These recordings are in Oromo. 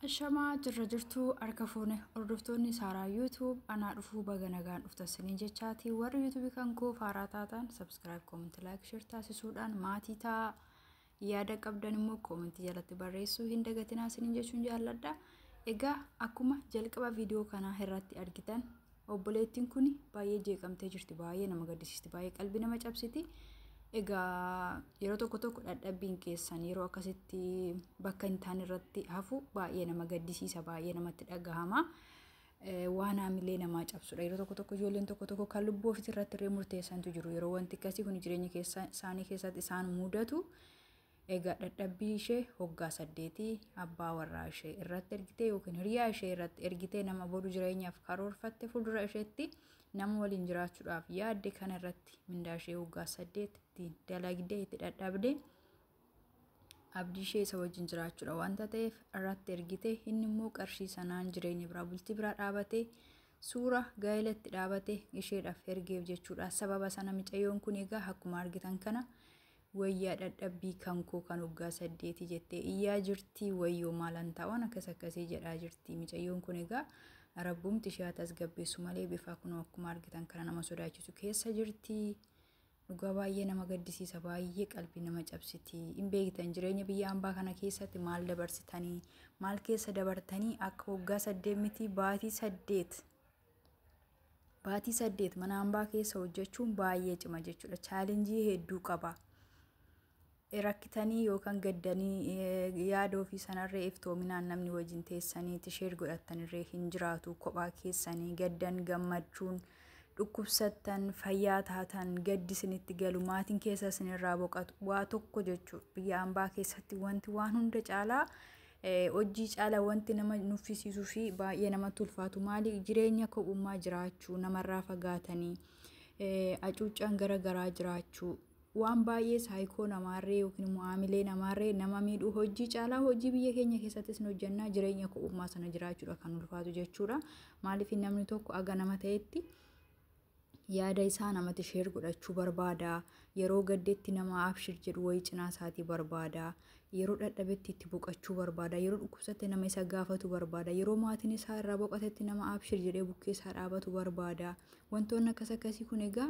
Ashamaa jirra jirtuu harka fuune hordoftoonni saaraa YouTube anaa dhufuu baga nagaan dhuftasanii jechaati warri YouTube kan koo faaraa taatan subscribe comment like share taasisuudhaan maatii ta'a yaada qabdan immoo comment jalatti barreessuu hin dagatinaa isiniin jechuun jaalladha. Egaa akkuma jalqaba viidiyoo kanaa irratti argitan obboleettiin kun baay'ee jeeqamtee jirti, baay'ee nama gaddisiisti, baay'ee qalbii nama cabsiti. Egaa yeroo tokko dadhabbiin keessan yeroo akkasitti bakka hin taane irratti hafu baay'ee nama gaddisiisa, baay'ee namatti dhagahama. Waan haamilee namaa cabsudha. Yeroo tokko ijoolleen tokko kan lubbuu ofii irratti irree murteessantu jiru. Yeroo wanti akkasii kun jireenya isaanii keessatti isaan mudatu. Egaa dadhabbii ishee hoggaa 8 abbaa warraa ishee irratti ergitee yookiin hiriyaa ishee irratti ergitee nama boru jireenyaaf karoorfatte fuuldura isheetti nama waliin jiraachuudhaaf yaadde kana irratti mindaa ishee hoggaa 8 dalagdee itti dadhabde abdii ishee isa wajjin jiraachuudha wanta ta'eef irratti ergitee inni immoo qarshii sanaan jireenya biraa bultii biraa dhaabatee suura gaa'elatti dhaabatee isheedhaaf ergeef jechuudha. Sababa sana micayyoon kun egaa akkuma argitan kana wayyaa dadhabbii kan koo kan hoggaa 8 jettee iyyaa jirti. Wayyoo maalan ta'an akkasii jedhaa jirti micayyoon kun. Egaa rabbumti ishee tasgabbeessu malee bifa kun akkuma argitan kana nama sodaachisu keessa jirti. Dhugaa baay'ee nama gaddisiisa, baay'ee qalbii nama cabsiti. Hin beektan jireenya biyya hambaa kana keessatti maal dabarsitanii maal keessa dabartanii akka hoggaa 8 miti baatii 8 mana hambaa keessa hojjechuun baay'ee cima jechuudha. Chaalenjii hedduu qaba. Rakkitanii yookaan gaddanii yaada ofii sanarree iftoominaan namni wajjin teessanii tisheer godhatanirree hin jiraatu. Kophaa keessanii gaddan gammachuun dhukkubsattan fayyaa taatan gaddi isinitti galu maatiin keessa isinirraa boqatu waa tokko jechuudha. Biyya hambaa keessatti wanti waan hunda caalaa hojii caalaa wanti nama nuffisiisuu fi baay'ee namatti ulfaatu maali jireenya kophummaa jiraachuu, namarraa fagaatanii acuuccaan garagaraa jiraachuu. Waan baay'ee saayikoo namaarree yookiin mu'aamilee namaarree nama miidhuu hojii caalaa hojii biyya keenya keessattis nu hojjannaa jireenya kophummaa sana jiraachuudha kan ulfaatu jechuudha. Maaliif namni tokko aga nama ta'etti yaada isaa namatti sheer godhachuu barbaada. Yeroo gaddeetti nama abshir jedhu wayii cinaa isaatii barbaada. Yeroo dadhabetti itti boqachuu barbaada. Yeroo dhukkubsatte nama isa gaafatu barbaada. Yeroo maatiin isaa irraa boqatetti nama abshir jedhee bukkee isaa dhaabatu barbaada. Wantoonni akkasii kun egaa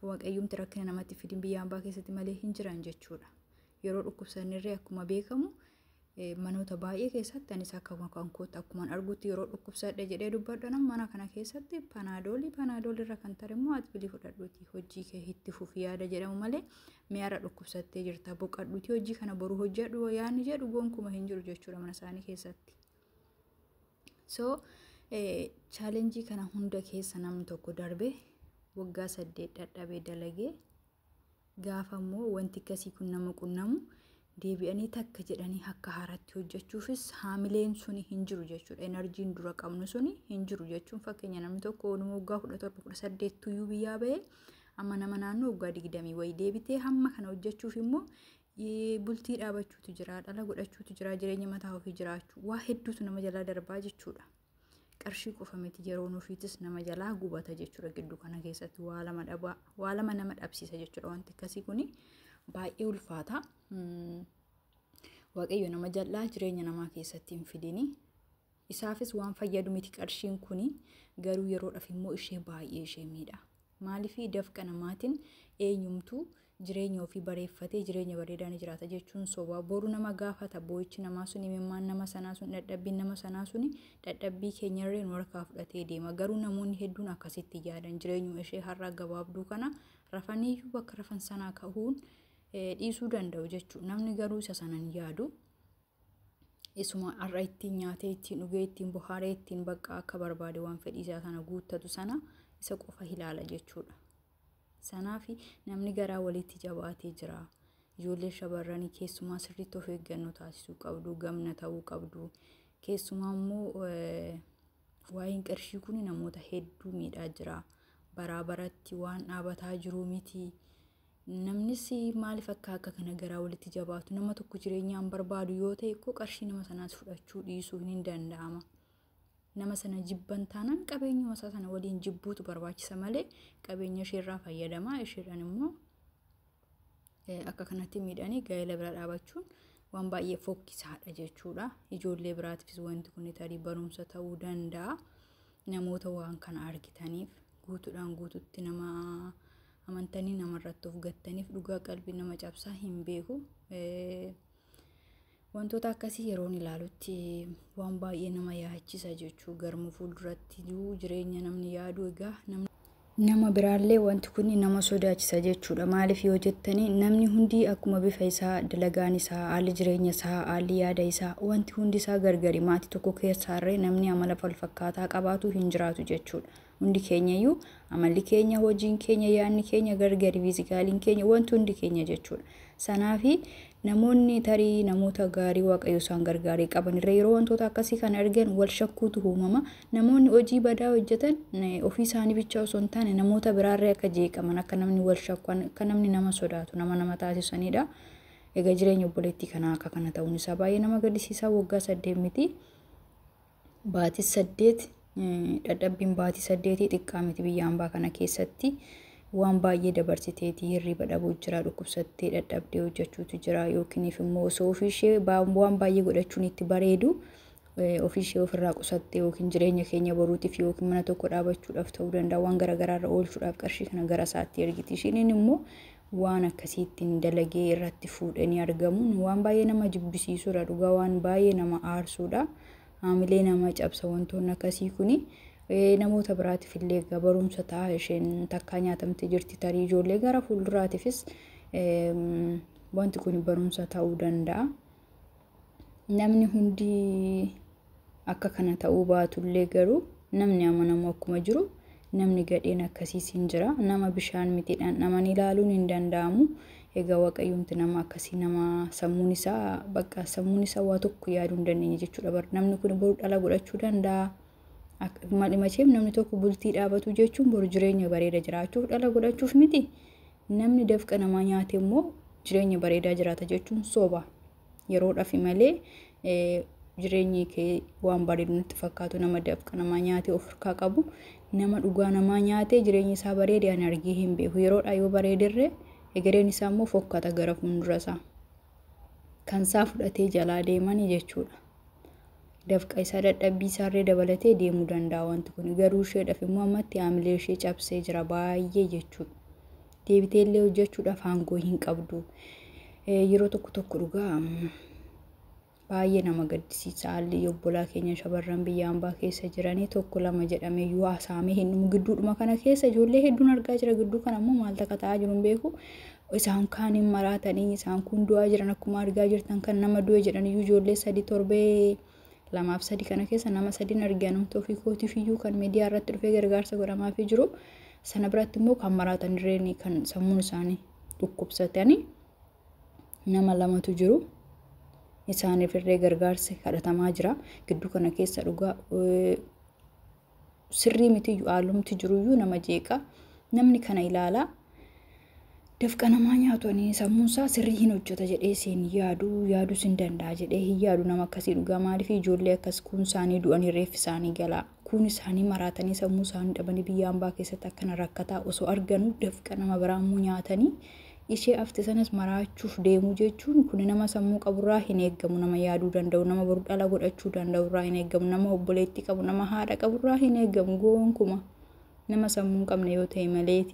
waaqayyoomti rakkina namatti fidin biyya hambaa keessatti malee hin jiran jechuudha. Yeroo dhukkubsannirree akkuma beekamu manoota baay'ee keessatti anis akkuma kan kootti akkuma argutti yeroo dhukkubsadhe jedhee dubbadhan mana kana keessatti panaadoolirra kan tare immoo ati bilii fudhadhuuti hojii kee itti fufi yaada jedhamu malee mi'aara dhukkubsattee jirta boqadhuuti hojii kana boru hojjedhu yaadni jedhu gonkumaa hin jiru jechuudha mana isaanii keessatti. Chaalenjii kana hunda keessa namni tokko darbe waggaa 8 dadhabee dalagee gaafa immoo wanti akkasii kun nama qunnamu deebi'anii takka jedhanii akka haaraatti hojjechuufis haamileen suni hin jiru jechuudha. Enerjiin dura qabnu suni hin jiru jechuun fakkeenya namni tokko waggaa 17-18 tuyyuu biyyaa bahee amma nama naannoo waggaa 20 wayii deebitee hamma kana hojjechuuf immoo bultii dhaabachuutu jira, dhala godhachuutu jira, jireenya mataa ofii jiraachuu waa hedduutu nama jalaa darbaa jechuudha. Qarshii qofa miti yeroo nuufiitis nama jalaa gubata jechuudha. Gidduu kana keessatti waa lama nama dhabsiisa jechuudha. Wanti akkasii kun baay'ee ulfaata. Waaqayyo nama jalaa jireenya namaa keessatti hin fidini. Isaafis waan fayyadu miti qarshiin kun garuu yeroodhaaf immoo ishee baay'ee ishee miidha. Maaliif dafqa namaatiin eenyumtuu jireenya ofii bareeffatee jireenya bareedaan jiraata jechuun soba. Boru nama gaafata boo'ichi namaa suni mimmaan nama sanaa sun dadhabbiin nama sanaa suni dadhabbii keenyarree nu harkaa fudhatee deema. Garuu namoonni hedduun akkasitti yaadan jireenyuma ishee har'a gabaabduu kana rafaniiyyuu bakka rafan sanaa ka'uun dhiisuu danda'u jechuudha. Namni garuu isa sanan yaadu isuma har'a ittiin nyaatee ittiin dhugee ittiin bohaaree ittiin bakka akka barbaade waan fedhii isaa sana guuttatu sana isa qofa ilaala jechuudha. Sanaafi namni garaa walitti jabaatee jira. Ijoollee shamarranii keessumaa sirriitti of eeggannoo taasisuu qabdu, gamna ta'uu qabdu. Keessumaa immoo waa'een qarshii kun namoota hedduu miidhaa jira. Baraa baratti waan dhaabataa jiru miti. Namnis maaliif akka kana garaa walitti jabaatu nama tokko jireenyaan barbaadu yoo ta'e ko qarshii nama sanaas fudhachuu dhiisuu hin danda'ama. Nama sana jibban taanaan qabeenyuma isaa sana waliin jibbuutu barbaachisa malee qabeenya isheerraa fayyadamaa isheedhaan immoo akka kanatti miidhanii gaa'ela bira dhaabachuun waan baay'ee fokkisaadha jechuudha. Ijoollee biraatiifis wanti kun tarii barumsa ta'uu danda'a. Namoota waan kana argitaniif guutuudhaan guututti nama amantanii namarratti of gattaniif dhugaa qalbii nama cabsaa hin beeku. Wantoota akkasii yeroon ilaalutti waan baay'ee nama yaachisa jechuu garmu fuulduratti jireenya namni yaadu egaa nama biraallee wanti kun nama sodaachisa jechuudha. Maaliif yoo jettanii namni hundi akkuma bifa isaa, dalagaan isaa, haalli jireenya isaa, haalli yaada isaa wanti hundi isaa gargari. Maatii tokko keessaarree namni amala wal fakkaataa qabaatu hin jiraatu jechuudha. Hundi keenyayyuu amalli keenya, hojiin keenya, yaadni keenya gargari, fiizikaaliin keenya wanti hundi keenya jechuudha. Sanaafi namoonni tarii namoota gaarii waaqayyo isaan gargaarii qaban irra yeroo wantoota akkasii kan argan wal shakkuutu uumama. Namoonni hojii badaa hojjetan ofii isaanii bicha osoo hin taane namoota biraarree akka jeeqaman, akka namni wal shakku, akka namni nama sodaatu nama taasisanidha. Egaa jireenya obboleettii kanaa akka kana ta'uun isaa baay'ee nama gaddisiisa. Waggaa 8 miti baatii 8 dadhabbiin baatii 8 xiqqaa miti biyya hambaa kana keessatti. Waan baay'ee dabarsiteetii hirriba dhabuu jira, dhukkubsattee dadhabdee hojjechuutu jira yookiin immoo osoo ofiishee waan baay'ee godhachuun itti bareedu ofiishee ofirraa qusattee yookiin jireenya keenya boruutiif yookiin mana tokko dhaabachuudhaaf ta'uu danda'a waan garaagaraarra oolchuudhaaf qarshii kana gara isaatti ergiti. Isheen immoo waan akkasiittiin dalagee irratti fuudhanii argamuun waan baay'ee nama jibbisiisudha. Dhugaa waan baay'ee nama aarsuudha. Haamilee nama cabsa wantoonni akkasii kuni. Namoota biraatiif illee barumsa ta'a. Isheen takkaa nyaatamtee jirti tarii ijoollee gara fuulduraatiifis wanti kun barumsa ta'uu danda'a. Namni hundi akka kana ta'uu baatullee garuu namni amanamu akkuma jiru namni gadheen akkasiis hin jira. Nama bishaan mitiidhaan naman ilaaluun hin danda'amu. Egaa waaqayyoomti nama akkasii nama sammuun isaa waa tokko yaaduu hin dandeenye jechuudha. Namni kun boru dhala godhachuu danda'a. Maaliif namni tokko bultii dhaabatu jechuun boru jireenya bareeda jiraachuuf dhala godhachuuf miti. Namni dafqa namaa nyaate immoo jireenya bareedaa jiraata jechuun soba. Yeroodhaaf malee jireenyi kee waan bareedu nutti fakkaatu nama dafqa namaa nyaate of harkaa qabu, nama dhugaa namaa nyaate jireenyi isaa bareedee ani argee hin beeku. Yeroodhaa yoo bareedirree egereen isaa immoo fokkata gara fuuldura isaa. Kan isaa fudhatee jalaa deemanii jechuudha. Dafqa isaa dadhabbii isaarree dabalatee deemuu danda'a wanti kun. Garuu isheedhaaf immoo ammatti haamilee ishee cabsee jira baay'ee jechuudha. Deebiteellee hojjechuudhaaf aangoo hin qabdu. Yeroo tokko dhugaa baay'ee nama gaddisiisa. Haalli obbolaa keenya shamarran biyya hambaa keessa jiranii tokko lama jedhamee yoo haasa'amee hin gidduudhuma kana keessa ijoollee hedduun argaa jira. Gidduu kana immoo maal takka ta'aa jiru hin beeku. Isaan kaan hin maraatanii isaan kun du'aa jiran akkuma argaa jirtan kan nama du'e jedhaniyyuu ijoollee 3 torbee 2-3 kana keessa nama 3 argan ofii kootiif iyyuu kan miidiyaa irratti dhufee gargaarsa godhamaafii jiru. Sana biratti immoo kan maraatan irreen kan sammuun isaanii dhukkubsatanii nama 2tu jiru. Isaaniif irree gargaarsa kadhatamaa jira. Gidduu kana keessa dhugaa sirrii miti haalumti jiruyyuu nama jeeqa. Namni kana ilaalaa dafqa namaa nyaatanii sammuun isaa sirrii hin hojjeta jedhee seen yaaduu sin danda'a jedhee hin yaadu nama akkasii dhugaa. Maaliif ijoollee akkas kun isaanii du'anii reeffi isaanii galaa. Kun isaanii maraatanii sammuu isaanii dhabanii biyya hambaa keessatti akkana rakkataa osoo arganuu dafqa nama biraammoo nyaatanii ishee afte sanas maraachuuf deemu jechuun kun nama sammuu qaburraa hin eeggamu. Nama yaaduu danda'u, nama boru dhala godhachuu danda'urraa hin eeggamu, nama obboleettii qabu, nama haadha qaburraa hin eeggamu. Gonkumaa nama sammuu hin qabne yoo ta'e maleeti.